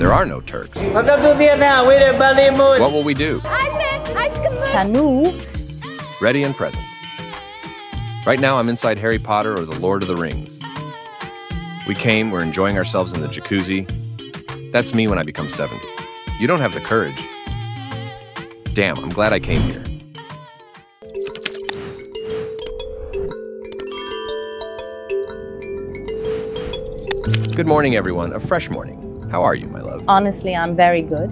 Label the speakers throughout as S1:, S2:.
S1: There are no Turks.
S2: Welcome to Vietnam with a balloon.
S1: What will we do?
S3: Canoe.
S1: Ready and present. Right now I'm inside Harry Potter or the Lord of the Rings. We're enjoying ourselves in the jacuzzi. That's me when I become 70. You don't have the courage. Damn, I'm glad I came here. Good morning, everyone. A fresh morning. How are you, my love?
S3: Honestly, I'm very good.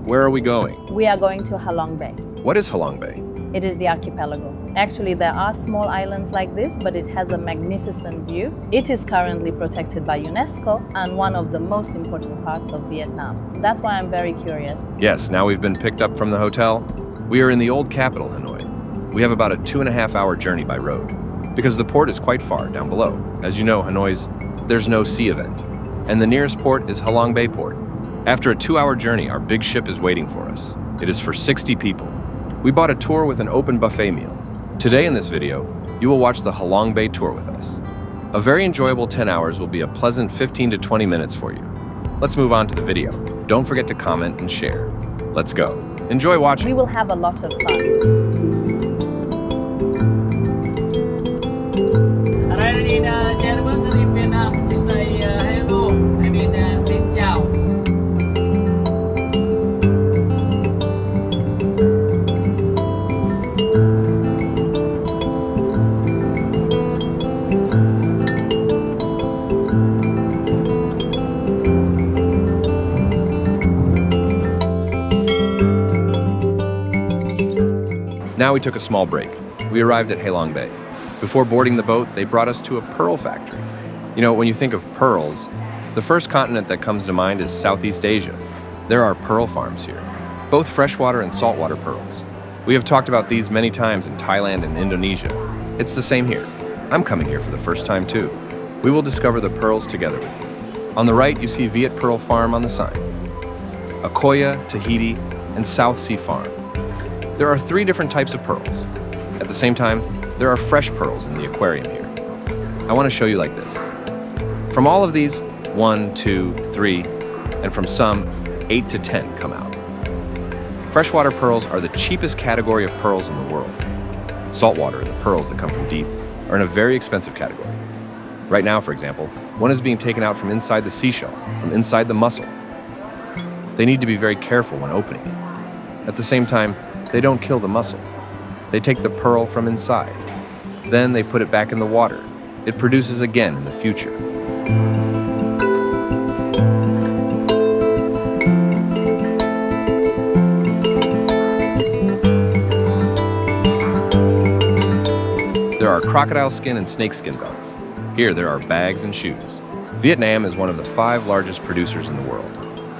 S1: Where are we going?
S3: We are going to Halong Bay.
S1: What is Halong Bay?
S3: It is the archipelago. Actually, there are small islands like this, but it has a magnificent view. It is currently protected by UNESCO and one of the most important parts of Vietnam. That's why I'm very curious.
S1: Yes, now we've been picked up from the hotel. We are in the old capital, Hanoi. We have about a 2.5-hour journey by road, because the port is quite far down below. As you know, there's no sea event, and the nearest port is Halong Bay Port. After a 2-hour journey, our big ship is waiting for us. It is for 60 people. We bought a tour with an open buffet meal. Today in this video, you will watch the Halong Bay tour with us. A very enjoyable 10 hours will be a pleasant 15 to 20 minutes for you. Let's move on to the video. Don't forget to comment and share. Let's go. Enjoy watching.
S3: We will have a lot of fun.
S2: Alright, in German to Vietnam, we say hello. I mean, xin chào.
S1: Now we took a small break. We arrived at Halong Bay. Before boarding the boat, they brought us to a pearl factory. You know, when you think of pearls, the first continent that comes to mind is Southeast Asia. There are pearl farms here, both freshwater and saltwater pearls. We have talked about these many times in Thailand and Indonesia. It's the same here. I'm coming here for the first time too. We will discover the pearls together with you. On the right, you see Viet Pearl Farm on the sign. Akoya, Tahiti, and South Sea Farm. There are 3 different types of pearls. At the same time, there are fresh pearls in the aquarium here. I want to show you like this. From all of these, 1, 2, 3, and from some, 8 to 10 come out. Freshwater pearls are the cheapest category of pearls in the world. Saltwater, the pearls that come from deep, are in a very expensive category. Right now, for example, one is being taken out from inside the seashell, from inside the mussel. They need to be very careful when opening it. At the same time, they don't kill the mussel. They take the pearl from inside. Then they put it back in the water. It produces again in the future. There are crocodile skin and snake skin belts. Here there are bags and shoes. Vietnam is one of the 5 largest producers in the world.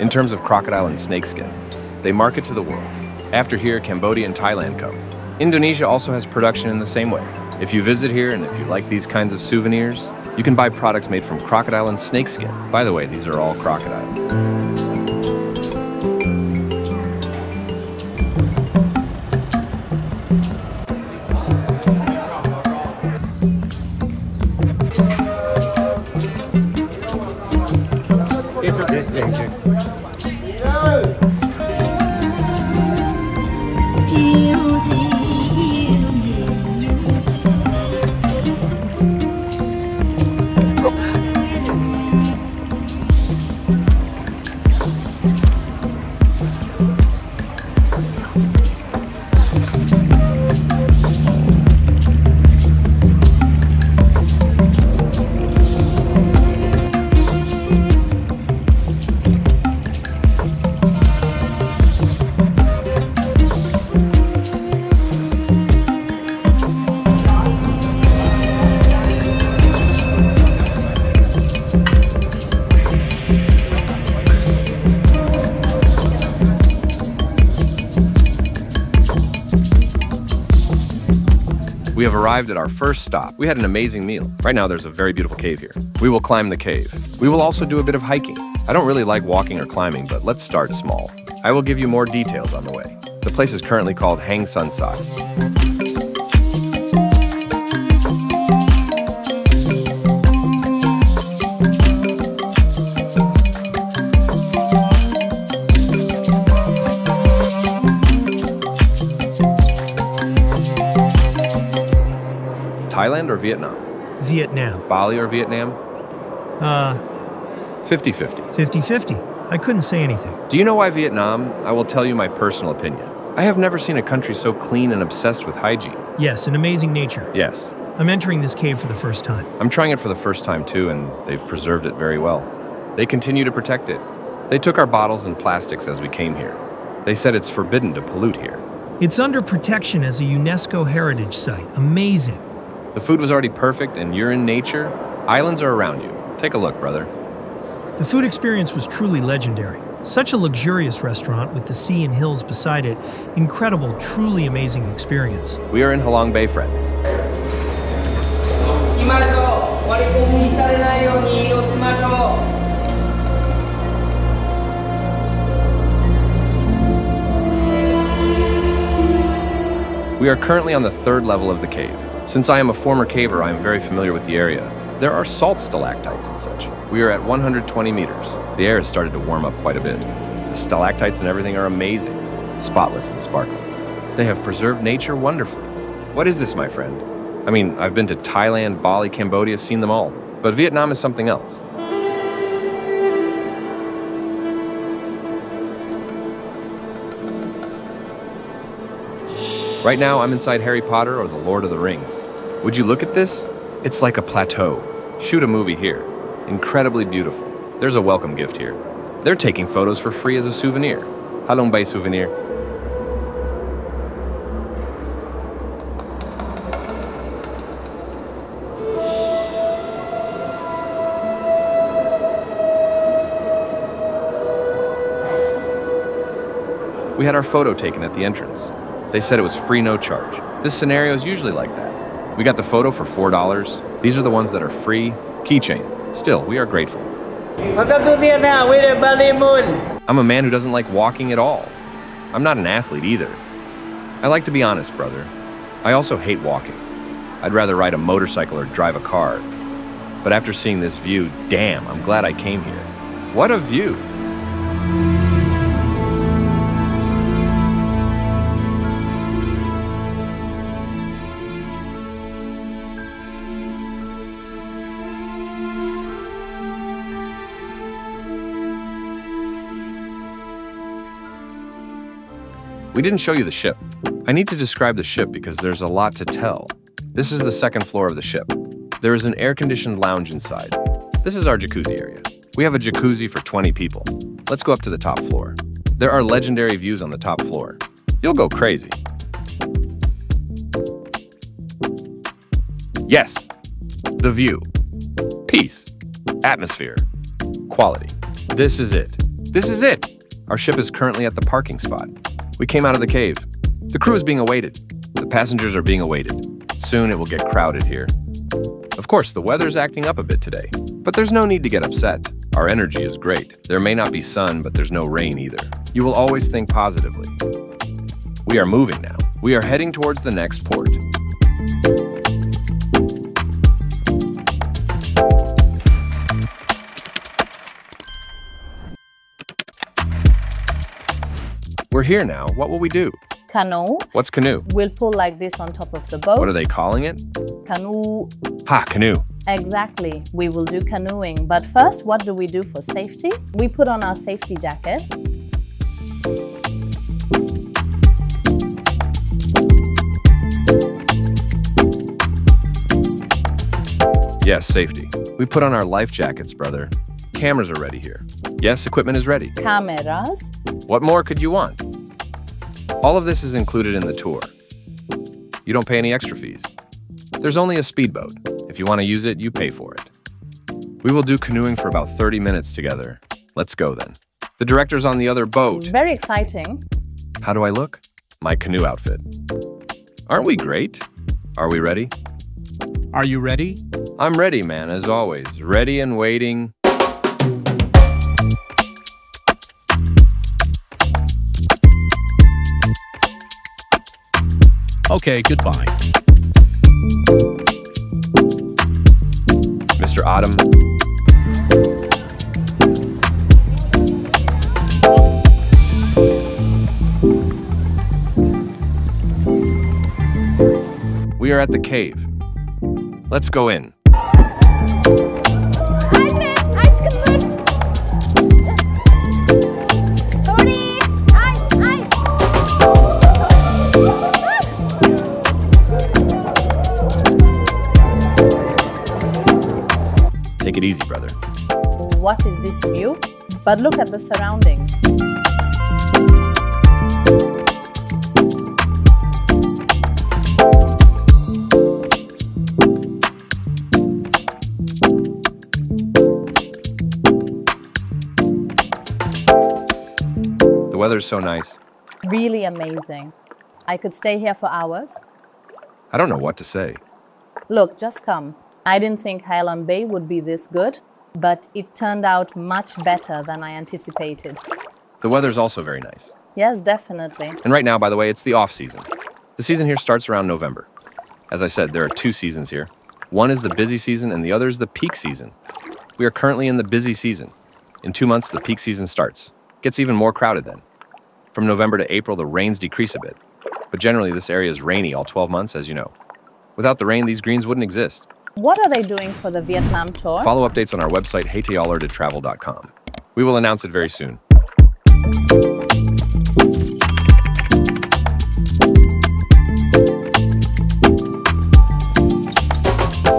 S1: In terms of crocodile and snake skin, they market to the world. After here, Cambodia and Thailand come. Indonesia also has production in the same way. If you visit here and if you like these kinds of souvenirs, you can buy products made from crocodile and snake skin. By the way, these are all crocodiles. We have arrived at our first stop. We had an amazing meal. Right now there's a very beautiful cave here. We will climb the cave. We will also do a bit of hiking. I don't really like walking or climbing, but let's start small. I will give you more details on the way. The place is currently called Hang Sun Sat. Thailand or Vietnam?
S4: Vietnam.
S1: Bali or Vietnam? 50-50.
S4: 50-50. I couldn't say anything.
S1: Do you know why Vietnam? I will tell you my personal opinion. I have never seen a country so clean and obsessed with hygiene.
S4: Yes, an amazing nature.
S1: Yes.
S4: I'm entering this cave for the first time.
S1: I'm trying it for the first time too, and they've preserved it very well. They continue to protect it. They took our bottles and plastics as we came here. They said it's forbidden to pollute here.
S4: It's under protection as a UNESCO heritage site. Amazing.
S1: The food was already perfect, and you're in nature. Islands are around you. Take a look, brother.
S4: The food experience was truly legendary. Such a luxurious restaurant with the sea and hills beside it. Incredible, truly amazing experience.
S1: We are in Halong Bay, friends. We are currently on the 3rd level of the cave. Since I am a former caver, I am very familiar with the area. There are salt stalactites and such. We are at 120 meters. The air has started to warm up quite a bit. The stalactites and everything are amazing, spotless and sparkling. They have preserved nature wonderfully. What is this, my friend? I mean, I've been to Thailand, Bali, Cambodia, seen them all. But Vietnam is something else. Right now, I'm inside Harry Potter or the Lord of the Rings. Would you look at this? It's like a plateau. Shoot a movie here. Incredibly beautiful. There's a welcome gift here. They're taking photos for free as a souvenir. Halong Bay souvenir. We had our photo taken at the entrance. They said it was free, no charge. This scenario is usually like that. We got the photo for $4. These are the ones that are free. Keychain. Still, we are grateful.
S2: Welcome to Vietnam with a Bali moon.
S1: I'm a man who doesn't like walking at all. I'm not an athlete either. I like to be honest, brother. I also hate walking. I'd rather ride a motorcycle or drive a car. But after seeing this view, damn, I'm glad I came here. What a view! We didn't show you the ship. I need to describe the ship because there's a lot to tell. This is the 2nd floor of the ship. There is an air-conditioned lounge inside. This is our jacuzzi area. We have a jacuzzi for 20 people. Let's go up to the top floor. There are legendary views on the top floor. You'll go crazy. Yes, the view. Peace. Atmosphere. Quality. This is it. This is it! Our ship is currently at the parking spot. We came out of the cave. The crew is being awaited. The passengers are being awaited. Soon it will get crowded here. Of course, the weather's acting up a bit today, but there's no need to get upset. Our energy is great. There may not be sun, but there's no rain either. You will always think positively. We are moving now. We are heading towards the next port. We're here now. What will we do?
S3: Canoe.
S1: What's canoe?
S3: We'll pull like this on top of the boat.
S1: What are they calling it?
S3: Canoe.
S1: Ha, canoe.
S3: Exactly. We will do canoeing. But first, what do we do for safety? We put on our safety jacket.
S1: Yes, safety. We put on our life jackets, brother. Cameras are ready here. Yes, equipment is ready.
S3: Cameras.
S1: What more could you want? All of this is included in the tour. You don't pay any extra fees. There's only a speedboat. If you want to use it, you pay for it. We will do canoeing for about 30 minutes together. Let's go then. The director's on the other boat.
S3: Very exciting.
S1: How do I look? My canoe outfit. Aren't we great? Are we ready?
S5: Are you ready?
S1: I'm ready, man, as always. Ready and waiting.
S5: Okay, goodbye.
S1: Mr. Autumn. We are at the cave. Let's go in.
S6: Anne, aşkım dur. Sorry. Ay.
S1: Take it easy, brother.
S3: What is this view? But look at the surroundings.
S1: The weather's so nice.
S3: Really amazing. I could stay here for hours.
S1: I don't know what to say.
S3: Look, just come. I didn't think Halong Bay would be this good, but it turned out much better than I anticipated.
S1: The weather's also very nice.
S3: Yes, definitely.
S1: And right now, by the way, it's the off-season. The season here starts around November. As I said, there are two seasons here. One is the busy season and the other is the peak season. We are currently in the busy season. In 2 months, the peak season starts. It gets even more crowded then. From November to April, the rains decrease a bit. But generally, this area is rainy all 12 months, as you know. Without the rain, these greens wouldn't exist.
S3: What are they doing for the Vietnam tour?
S1: Follow updates on our website, hayta We will announce it very soon.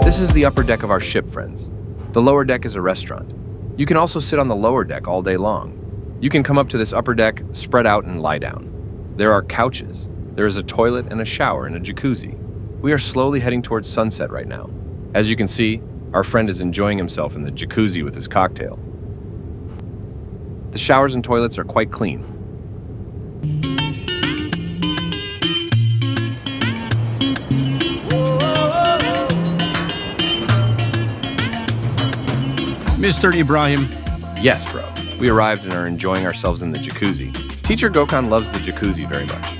S1: This is the upper deck of our ship, friends. The lower deck is a restaurant. You can also sit on the lower deck all day long. You can come up to this upper deck, spread out, and lie down. There are couches. There is a toilet and a shower and a jacuzzi. We are slowly heading towards sunset right now. As you can see, our friend is enjoying himself in the jacuzzi with his cocktail. The showers and toilets are quite clean.
S5: Mr. Ibrahim.
S1: Yes, bro. We arrived and are enjoying ourselves in the jacuzzi. Teacher Gokhan loves the jacuzzi very much.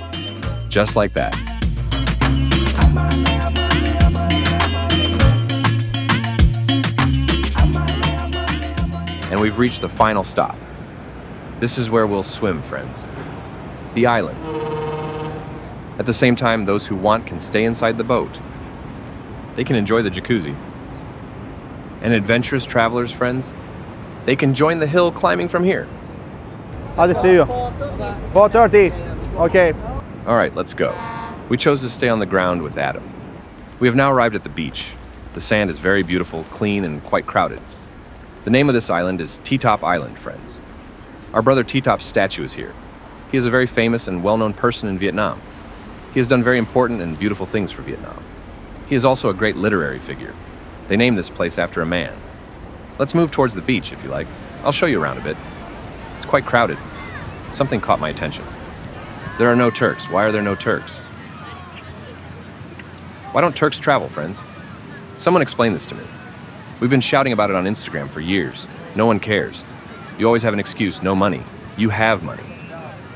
S1: Just like that. And we've reached the final stop. This is where we'll swim, friends. The island. At the same time, those who want can stay inside the boat. They can enjoy the jacuzzi. And adventurous travelers, friends, they can join the hill climbing from here.
S7: I'll see you. 4:30. Okay.
S1: All right, let's go. We chose to stay on the ground with Adam. We have now arrived at the beach. The sand is very beautiful, clean, and quite crowded. The name of this island is T-Top Island, friends. Our brother T-Top's statue is here. He is a very famous and well-known person in Vietnam. He has done very important and beautiful things for Vietnam. He is also a great literary figure. They named this place after a man. Let's move towards the beach, if you like. I'll show you around a bit. It's quite crowded. Something caught my attention. There are no Turks. Why are there no Turks? Why don't Turks travel, friends? Someone explain this to me. We've been shouting about it on Instagram for years. No one cares. You always have an excuse, no money. You have money.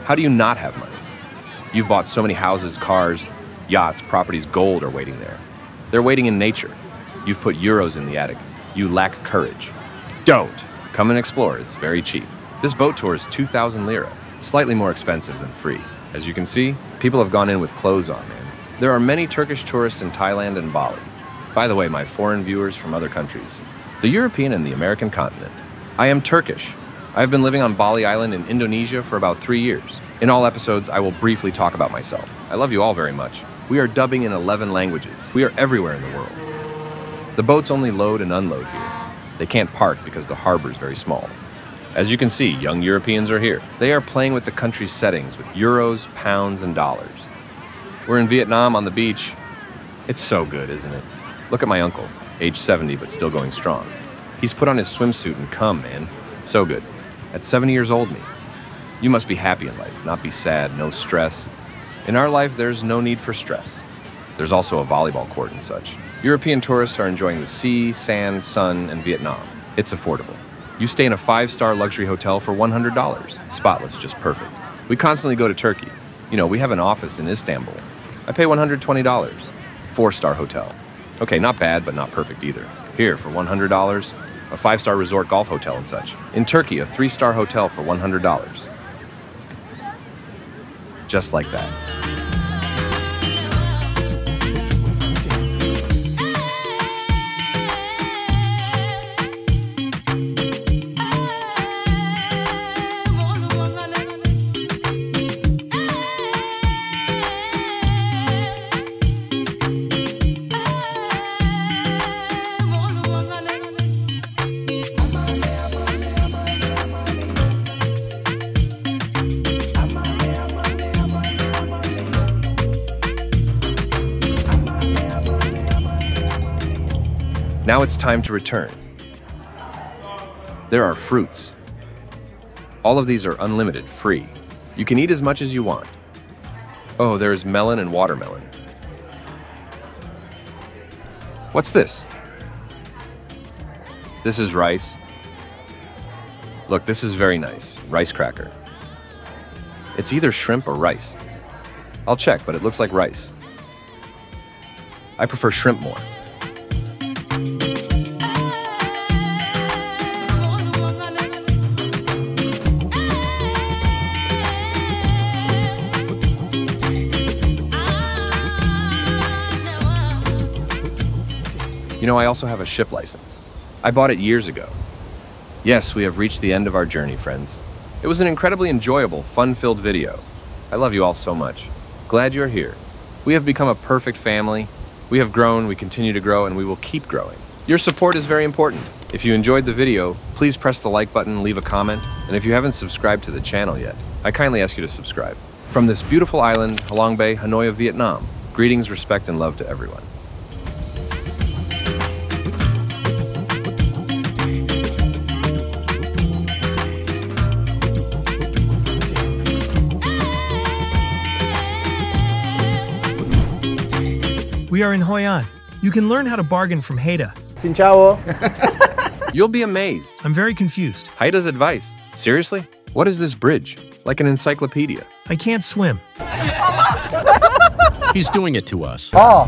S1: How do you not have money? You've bought so many houses, cars, yachts, properties, gold are waiting there. They're waiting in nature. You've put euros in the attic. You lack courage. Don't! Come and explore, it's very cheap. This boat tour is 2,000 lira, slightly more expensive than free. As you can see, people have gone in with clothes on, man. There are many Turkish tourists in Thailand and Bali. By the way, my foreign viewers from other countries, the European and the American continent. I am Turkish. I have been living on Bali Island in Indonesia for about 3 years. In all episodes, I will briefly talk about myself. I love you all very much. We are dubbing in 11 languages. We are everywhere in the world. The boats only load and unload here. They can't park because the harbor is very small. As you can see, young Europeans are here. They are playing with the country's settings with euros, pounds, and dollars. We're in Vietnam on the beach. It's so good, isn't it? Look at my uncle, age 70 but still going strong. He's put on his swimsuit and come, man. So good. At 70 years old, me. You must be happy in life, not be sad, no stress. In our life, there's no need for stress. There's also a volleyball court and such. European tourists are enjoying the sea, sand, sun, and Vietnam. It's affordable. You stay in a 5-star luxury hotel for $100. Spotless, just perfect. We constantly go to Turkey. You know, we have an office in Istanbul. I pay $120. 4-star hotel. Okay, not bad, but not perfect either. Here, for $100, a 5-star resort golf hotel and such. In Turkey, a 3-star hotel for $100. Just like that. Now it's time to return. There are fruits. All of these are unlimited, free. You can eat as much as you want. Oh, there's melon and watermelon. What's this? This is rice. Look, this is very nice. Rice cracker. It's either shrimp or rice. I'll check, but it looks like rice. I prefer shrimp more. You know, I also have a ship license. I bought it years ago. Yes, we have reached the end of our journey, friends. It was an incredibly enjoyable, fun-filled video. I love you all so much. Glad you're here. We have become a perfect family. We have grown, we continue to grow, and we will keep growing. Your support is very important. If you enjoyed the video, please press the like button, leave a comment, and if you haven't subscribed to the channel yet, I kindly ask you to subscribe. From this beautiful island, Halong Bay, Hanoi of Vietnam, greetings, respect, and love to everyone.
S4: We are in Hoi An. You can learn how to bargain from Hayta.
S7: Xin chào.
S1: You'll be amazed.
S4: I'm very confused.
S1: Hayta's advice. Seriously? What is this bridge? Like an encyclopedia.
S4: I can't swim.
S5: He's doing it to us.
S7: Oh.